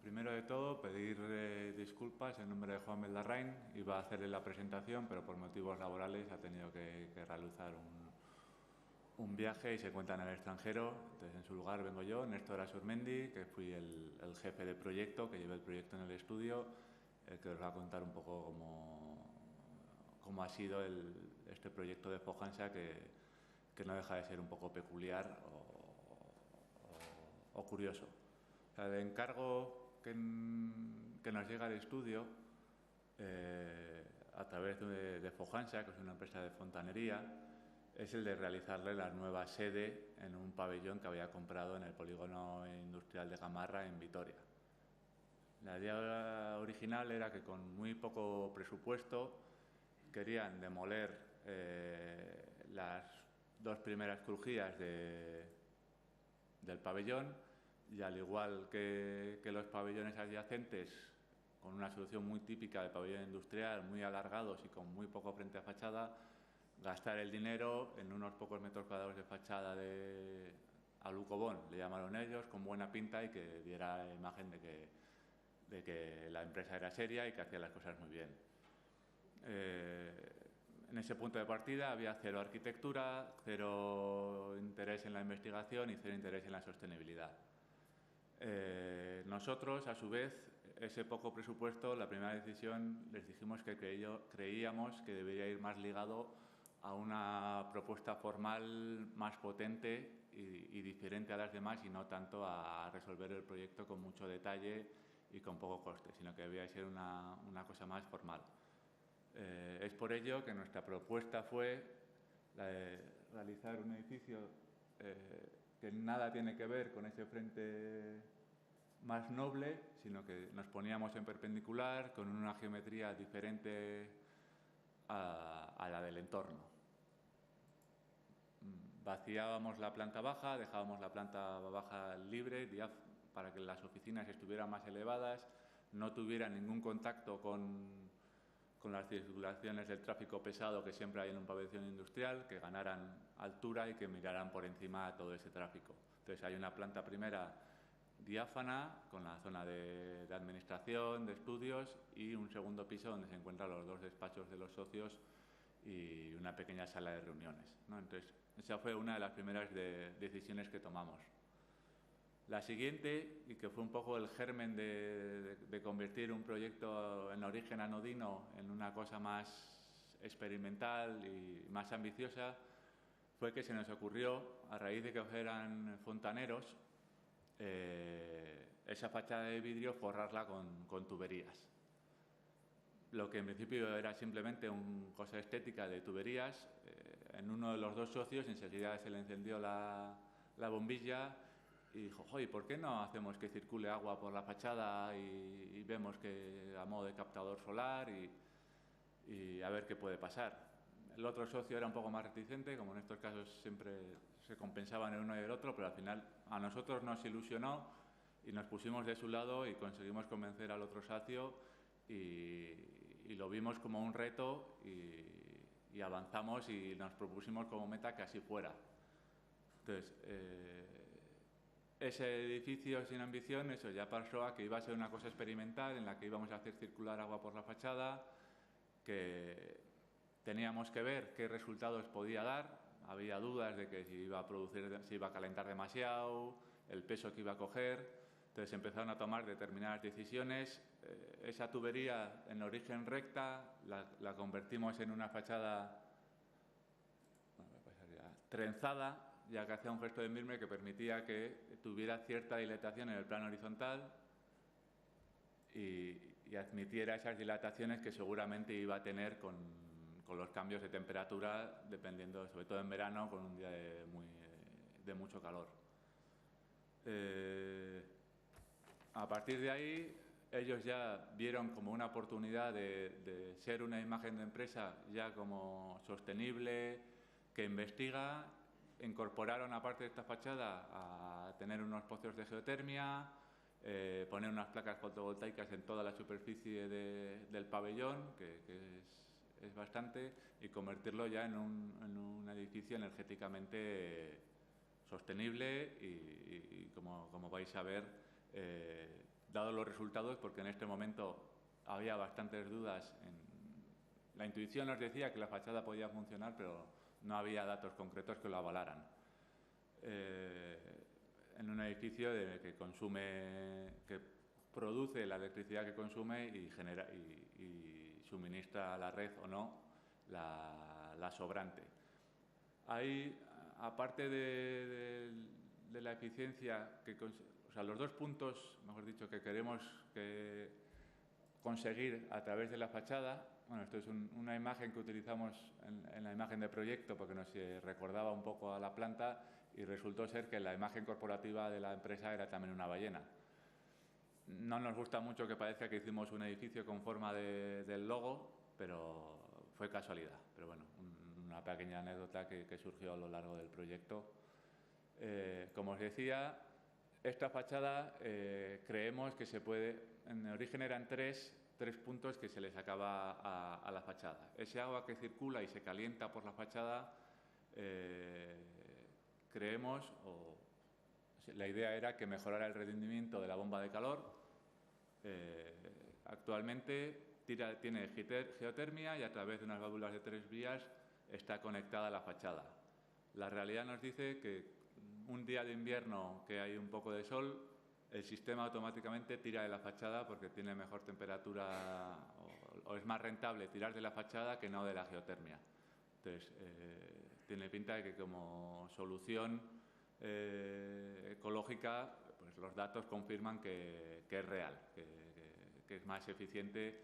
primero de todo, pedir disculpas en nombre de Juan Beldarrain. Iba a hacerle la presentación, pero por motivos laborales ha tenido que realizar un viaje y se encuentra en el extranjero. Entonces, en su lugar vengo yo, Néstor Asurmendi, que fui el jefe de proyecto, que llevé el proyecto en el estudio, el que os va a contar un poco cómo ha sido este proyecto de Fojansa, que no deja de ser un poco peculiar o curioso. O sea, el encargo que nos llega al estudio a través de Fojansa, que es una empresa de fontanería, es el de realizarle la nueva sede en un pabellón que había comprado en el polígono industrial de Gamarra, en Vitoria. La idea original era que con muy poco presupuesto querían demoler las dos primeras crujías del pabellón y, al igual que los pabellones adyacentes, con una solución muy típica de pabellón industrial, muy alargados y con muy poco frente a fachada, gastar el dinero en unos pocos metros cuadrados de fachada al Ucobón, le llamaron ellos, con buena pinta y que diera la imagen de que la empresa era seria y que hacía las cosas muy bien. En ese punto de partida había cero arquitectura, cero interés en la investigación y cero interés en la sostenibilidad. Nosotros, a su vez, ese poco presupuesto, la primera decisión les dijimos que creíamos que debería ir más ligado a una propuesta formal más potente y diferente a las demás, y no tanto a resolver el proyecto con mucho detalle y con poco coste, sino que debía ser una cosa más formal. Es por ello que nuestra propuesta fue la de realizar un edificio que nada tiene que ver con ese frente más noble, sino que nos poníamos en perpendicular con una geometría diferente a la del entorno. Vaciábamos la planta baja, dejábamos la planta baja libre para que las oficinas estuvieran más elevadas, no tuvieran ningún contacto con las circulaciones del tráfico pesado que siempre hay en un pabellón industrial, que ganaran altura y que miraran por encima de todo ese tráfico. Entonces hay una planta primera diáfana con la zona de administración, de estudios, y un segundo piso donde se encuentran los dos despachos de los socios y una pequeña sala de reuniones, ¿no? Entonces, esa fue una de las primeras decisiones que tomamos. La siguiente, y que fue un poco el germen de convertir un proyecto en origen anodino en una cosa más experimental y más ambiciosa, fue que se nos ocurrió, a raíz de que eran fontaneros, esa fachada de vidrio forrarla con tuberías. Lo que en principio era simplemente una cosa estética de tuberías, en uno de los dos socios enseguida se le encendió la bombilla y dijo: "Oye, ¿por qué no hacemos que circule agua por la fachada y vemos que a modo de captador solar y a ver qué puede pasar?". El otro socio era un poco más reticente, como en estos casos siempre se compensaban el uno y el otro, pero al final a nosotros nos ilusionó y nos pusimos de su lado y conseguimos convencer al otro socio y lo vimos como un reto y avanzamos y nos propusimos como meta que así fuera. Entonces, ese edificio sin ambición, eso ya pasó a que iba a ser una cosa experimental en la que íbamos a hacer circular agua por la fachada, que teníamos que ver qué resultados podía dar. Había dudas de que si iba a calentar demasiado, el peso que iba a coger. Entonces empezaron a tomar determinadas decisiones. Esa tubería en origen recta la convertimos en una fachada trenzada, ya que hacía un gesto de Milmer que permitía que tuviera cierta dilatación en el plano horizontal y admitiera esas dilataciones que seguramente iba a tener con los cambios de temperatura, dependiendo, sobre todo en verano, con un día de mucho calor. A partir de ahí, ellos ya vieron como una oportunidad de ser una imagen de empresa ya como sostenible, que investiga. Incorporaron, aparte de esta fachada, a tener unos pozos de geotermia, poner unas placas fotovoltaicas en toda la superficie del pabellón, que es bastante, y convertirlo ya en un edificio energéticamente sostenible y como vais a ver, dado los resultados, porque en este momento había bastantes dudas. La intuición nos decía que la fachada podía funcionar, pero no había datos concretos que lo avalaran. En un edificio que produce la electricidad que consume y suministra a la red o no la sobrante. Ahí, aparte de la eficiencia, los dos puntos, mejor dicho, que queremos conseguir a través de la fachada. Bueno, esto es una imagen que utilizamos en la imagen de proyecto porque nos recordaba un poco a la planta y resultó ser que la imagen corporativa de la empresa era también una ballena. No nos gusta mucho que parezca que hicimos un edificio con forma del logo, pero fue casualidad. Pero bueno, una pequeña anécdota que surgió a lo largo del proyecto. Como os decía, esta fachada creemos que se puede, en origen eran tres puntos que se le sacaba a la fachada. Ese agua que circula y se calienta por la fachada, creemos, la idea era que mejorara el rendimiento de la bomba de calor. Actualmente tiene geotermia y a través de unas válvulas de 3 vías está conectada a la fachada. La realidad nos dice que un día de invierno que hay un poco de sol, el sistema automáticamente tira de la fachada porque tiene mejor temperatura o es más rentable tirar de la fachada que no de la geotermia. Entonces, tiene pinta de que como solución ecológica, pues los datos confirman que es real, que es más eficiente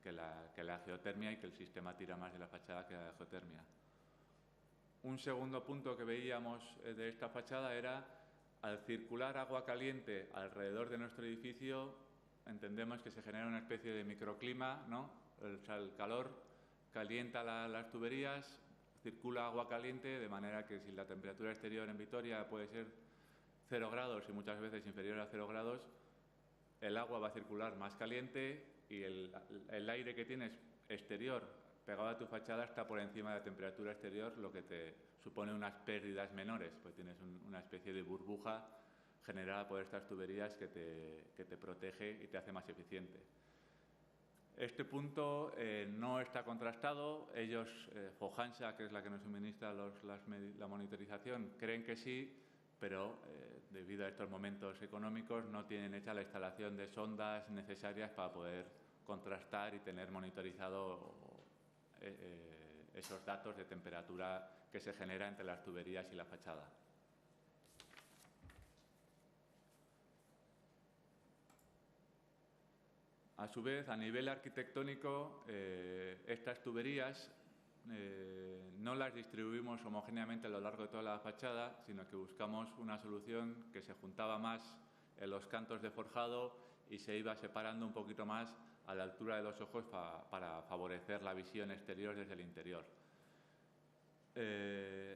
que la geotermia y que el sistema tira más de la fachada que de la geotermia. Un segundo punto que veíamos de esta fachada era, al circular agua caliente alrededor de nuestro edificio, entendemos que se genera una especie de microclima, ¿no? El calor calienta las tuberías, circula agua caliente, de manera que si la temperatura exterior en Vitoria puede ser 0 grados y muchas veces inferior a 0 grados, el agua va a circular más caliente y el aire que tienes exterior pegado a tu fachada está por encima de la temperatura exterior, lo que te supone unas pérdidas menores, pues tienes una especie de burbuja generada por estas tuberías que te protege y te hace más eficiente. Este punto no está contrastado. Ellos, Fojansa, que es la que nos suministra la monitorización, creen que sí, pero debido a estos momentos económicos no tienen hecha la instalación de sondas necesarias para poder contrastar y tener monitorizado esos datos de temperatura que se genera entre las tuberías y la fachada. A su vez, a nivel arquitectónico, estas tuberías no las distribuimos homogéneamente a lo largo de toda la fachada, sino que buscamos una solución que se juntaba más en los cantos de forjado y se iba separando un poquito más a la altura de los ojos para favorecer la visión exterior desde el interior.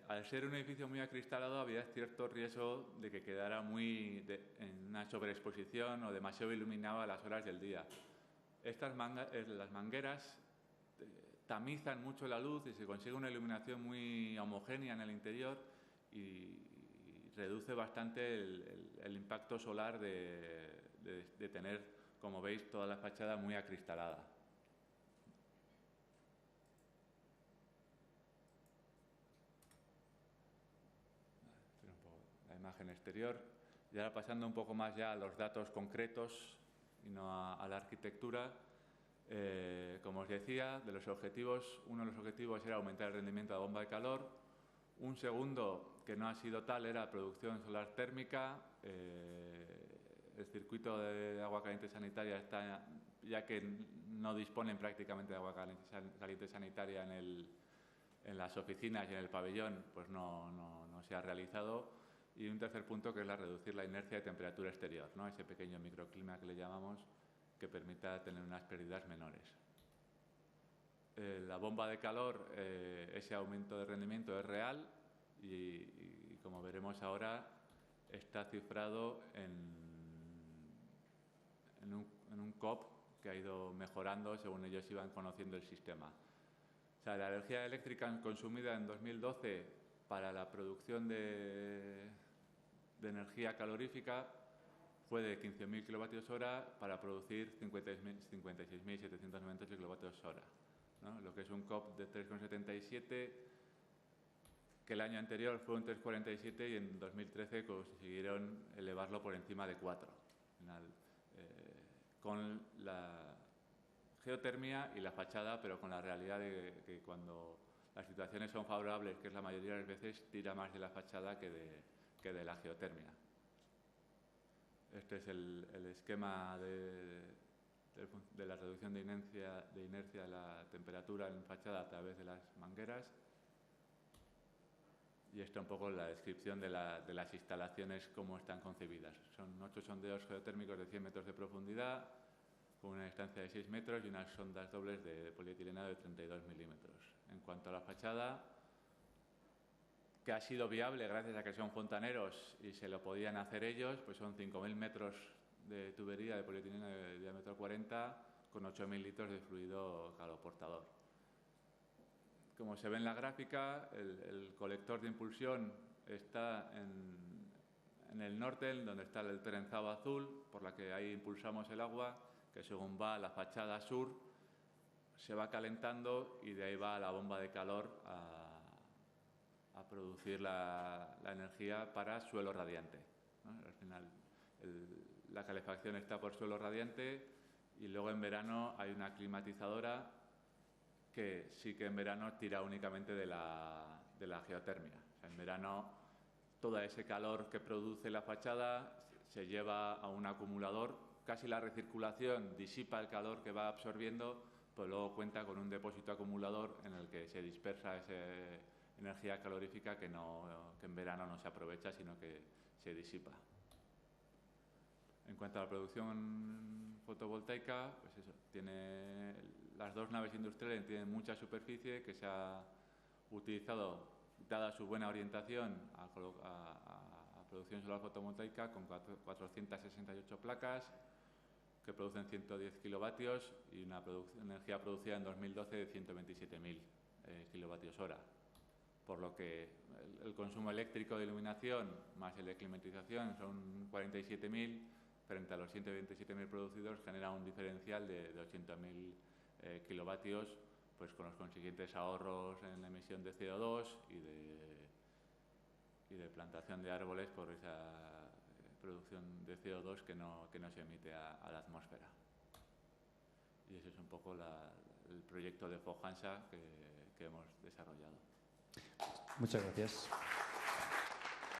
Al ser un edificio muy acristalado, había cierto riesgo de que quedara en una sobreexposición o demasiado iluminado a las horas del día. Las mangueras tamizan mucho la luz y se consigue una iluminación muy homogénea en el interior y reduce bastante el impacto solar de tener, como veis, toda la fachada muy acristalada. La imagen exterior. Y ahora pasando un poco más ya a los datos concretos y no a la arquitectura. Como os decía, uno de los objetivos era aumentar el rendimiento de la bomba de calor. Un segundo, que no ha sido tal, era producción solar térmica. El circuito de agua caliente sanitaria está, ya que no disponen prácticamente de agua caliente sanitaria en las oficinas y en el pabellón, pues no se ha realizado. Y un tercer punto, que es reducir la inercia de temperatura exterior, ¿no? Ese pequeño microclima que le llamamos, que permita tener unas pérdidas menores. La bomba de calor, ese aumento de rendimiento es real y como veremos ahora, está cifrado en un COP que ha ido mejorando según ellos iban conociendo el sistema. O sea, la energía eléctrica consumida en 2012 para la producción de energía calorífica fue de 15.000 kilovatios hora para producir 56.798 kilovatios hora, ¿no? Lo que es un COP de 3,77, que el año anterior fue un 3,47 y en 2013 consiguieron elevarlo por encima de 4. Al final, con la geotermia y la fachada, pero con la realidad de que cuando las situaciones son favorables, que es la mayoría de las veces, tira más de la fachada que de la geotermia. Este es el esquema de la reducción de inercia de la temperatura en fachada a través de las mangueras. Y esta un poco la descripción de las instalaciones, cómo están concebidas. Son 8 sondeos geotérmicos de 100 metros de profundidad, con una distancia de 6 metros y unas sondas dobles de polietileno de 32 milímetros. En cuanto a la fachada, que ha sido viable gracias a que son fontaneros y se lo podían hacer ellos, pues son 5.000 metros de tubería de polietileno de diámetro 40 con 8.000 litros de fluido caloportador. Como se ve en la gráfica, el colector de impulsión está en el norte, donde está el trenzado azul, por la que ahí impulsamos el agua, que según va a la fachada sur, se va calentando y de ahí va a la bomba de calor a producir la energía para suelo radiante, ¿no? Al final, la calefacción está por suelo radiante y luego en verano hay una climatizadora que sí que en verano tira únicamente de la geotermia. O sea, en verano todo ese calor que produce la fachada se lleva a un acumulador. Casi la recirculación disipa el calor que va absorbiendo, pues luego cuenta con un depósito acumulador en el que se dispersa esa energía calorífica que en verano no se aprovecha, sino que se disipa. En cuanto a la producción fotovoltaica, pues eso, las dos naves industriales tienen mucha superficie que se ha utilizado, dada su buena orientación, a producción solar fotovoltaica con 468 placas que producen 110 kilovatios y una energía producida en 2012 de 127.000 kilovatios hora. Por lo que el consumo eléctrico de iluminación más el de climatización son 47.000, frente a los 127.000 producidos, genera un diferencial de 80.000 kilovatios, pues con los consiguientes ahorros en la emisión de CO2 y de plantación de árboles por esa producción de CO2 que no se emite a la atmósfera. Y ese es un poco el proyecto de FOGHANSA que hemos desarrollado. Muchas gracias.